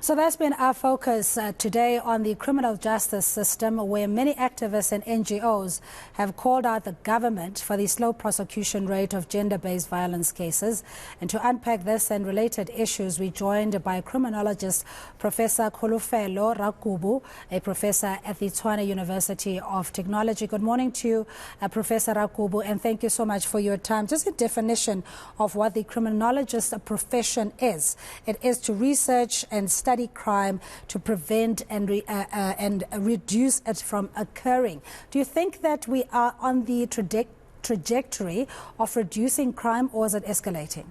So that's been our focus today on the criminal justice system, where many activists and NGOs have called out the government for the slow prosecution rate of gender-based violence cases. And to unpack this and related issues, we're joined by criminologist Professor Kholofelo Rakubu, a professor at the Tshwane University of Technology. Good morning to you, Professor Rakubu, and thank you so much for your time. Just a definition of what the criminologist profession is. It is to research and study crime to prevent and reduce it from occurring. Do you think that we are on the trajectory of reducing crime, or is it escalating?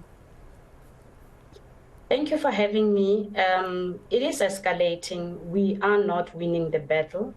Thank you for having me. It is escalating. We are not winning the battle,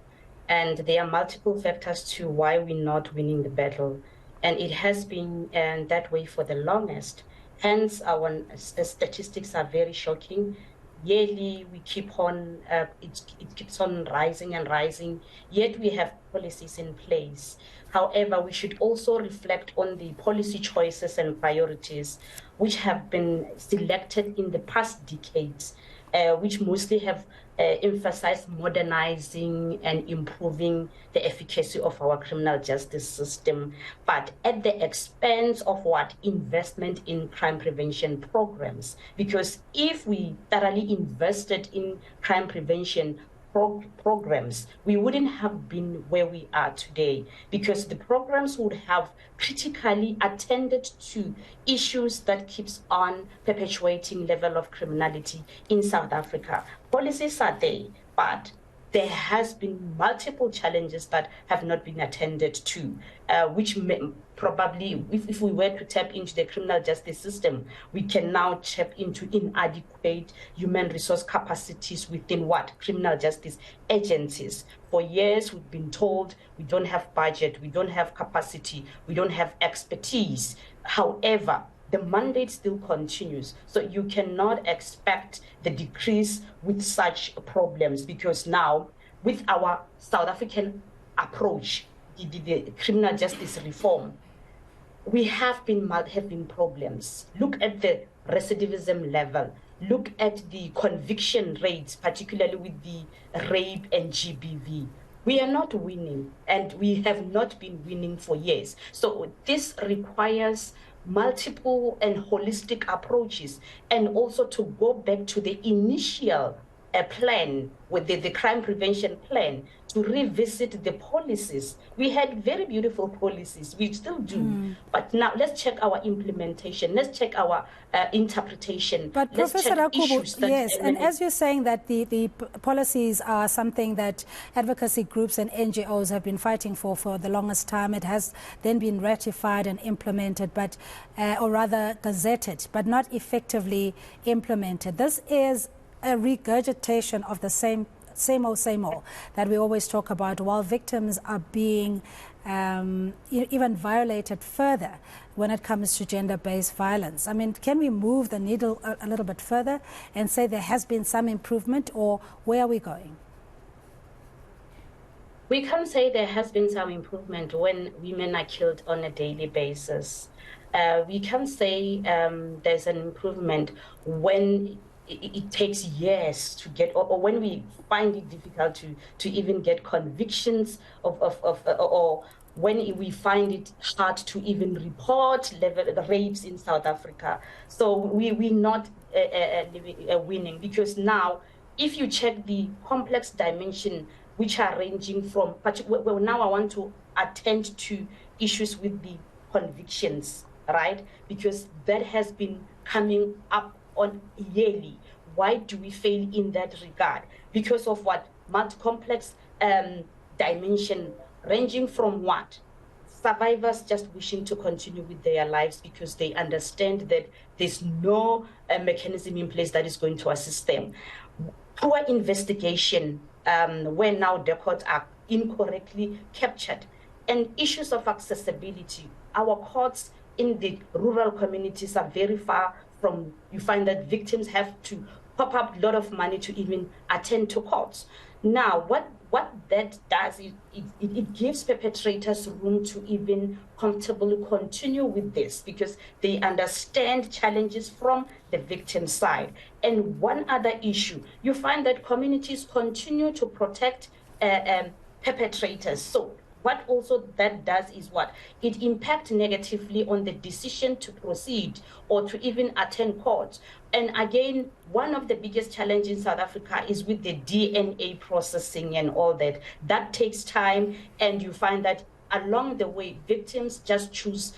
and there are multiple factors to why we're not winning the battle. And it has been that way for the longest. Hence, our statistics are very shocking. Yearly, we keep on, it keeps on rising and rising, yet we have policies in place. However, we should also reflect on the policy choices and priorities which have been selected in the past decades, which mostly have emphasized modernizing and improving the efficacy of our criminal justice system, but at the expense of what? Investment in crime prevention programs. Because if we thoroughly invested in crime prevention programs, we wouldn't have been where we are today, because the programs would have critically attended to issues that keeps on perpetuating level of criminality in South Africa. Policies are there, but there has been multiple challenges that have not been attended to, which probably, if we were to tap into the criminal justice system, we can now tap into inadequate human resource capacities within what? Criminal justice agencies. For years, we've been told we don't have budget, we don't have capacity, we don't have expertise. However, the mandate still continues. So you cannot expect the decrease with such problems, because now with our South African approach, the criminal justice reform, we have been having problems. Look at the recidivism level. Look at the conviction rates, particularly with the rape and GBV. We are not winning, and we have not been winning for years. So this requires multiple and holistic approaches, and also to go back to the initial plan with the crime prevention plan, to revisit the policies. We had very beautiful policies, we still do, but now let's check our implementation, let's check our interpretation. But Professor Rakubu, yes, and as you're saying that the policies are something that advocacy groups and NGOs have been fighting for the longest time. It has then been ratified and implemented, but or rather gazetted, but not effectively implemented. This is a regurgitation of the same old that we always talk about, while victims are being even violated further when it comes to gender-based violence. I mean, can we move the needle a little bit further and say there has been some improvement, or where are we going? We can say there has been some improvement when women are killed on a daily basis. We can say there's an improvement when it takes years to get, or when we find it difficult to even get convictions or when we find it hard to even report rapes in South Africa. So we're not winning, because now, if you check the complex dimension, which are ranging from, well, now I want to attend to issues with the convictions, right? Because that has been coming up on yearly. Why do we fail in that regard? Because of what? Multi-complex dimension, ranging from what? Survivors just wishing to continue with their lives because they understand that there's no mechanism in place that is going to assist them. Poor investigation, where now the courts are incorrectly captured, and issues of accessibility. Our courts in the rural communities are very far from, you find that victims have to pop up a lot of money to even attend to courts. Now, what what that does is it gives perpetrators room to even comfortably continue with this because they understand challenges from the victim side. And one other issue, you find that communities continue to protect perpetrators. So what also that does is what? It impacts negatively on the decision to proceed or to even attend court. And again, one of the biggest challenges in South Africa is with the DNA processing and all that. That takes time, and you find that along the way, victims just choose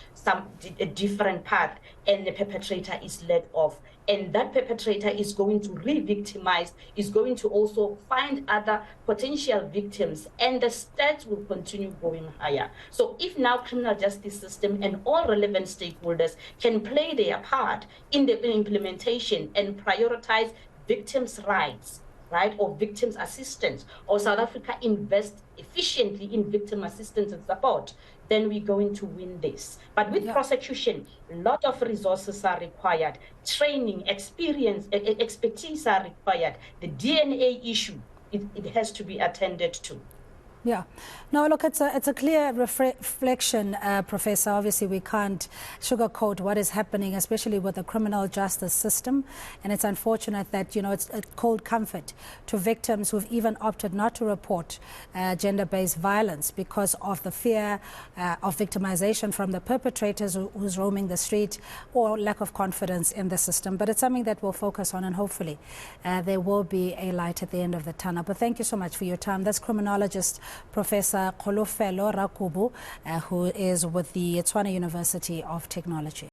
a different path, and the perpetrator is let off. And that perpetrator is going to re-victimize, is going to also find other potential victims, and the stats will continue going higher. So if now criminal justice system and all relevant stakeholders can play their part in the implementation and prioritize victims' rights, right, or victims' assistance, or South Africa invest efficiently in victim assistance and support, then we're going to win this. But with prosecution, a lot of resources are required, training, experience, expertise are required. The DNA issue, it has to be attended to. Yeah. No, look, it's a clear reflection, Professor. Obviously, we can't sugarcoat what is happening, especially with the criminal justice system. And it's unfortunate that, you know, it's a cold comfort to victims who've even opted not to report gender-based violence because of the fear of victimization from the perpetrators who's roaming the street or lack of confidence in the system. But it's something that we'll focus on, and hopefully there will be a light at the end of the tunnel. But thank you so much for your time. That's criminologist Professor Kholofelo Rakubu, who is with the Tshwane University of Technology.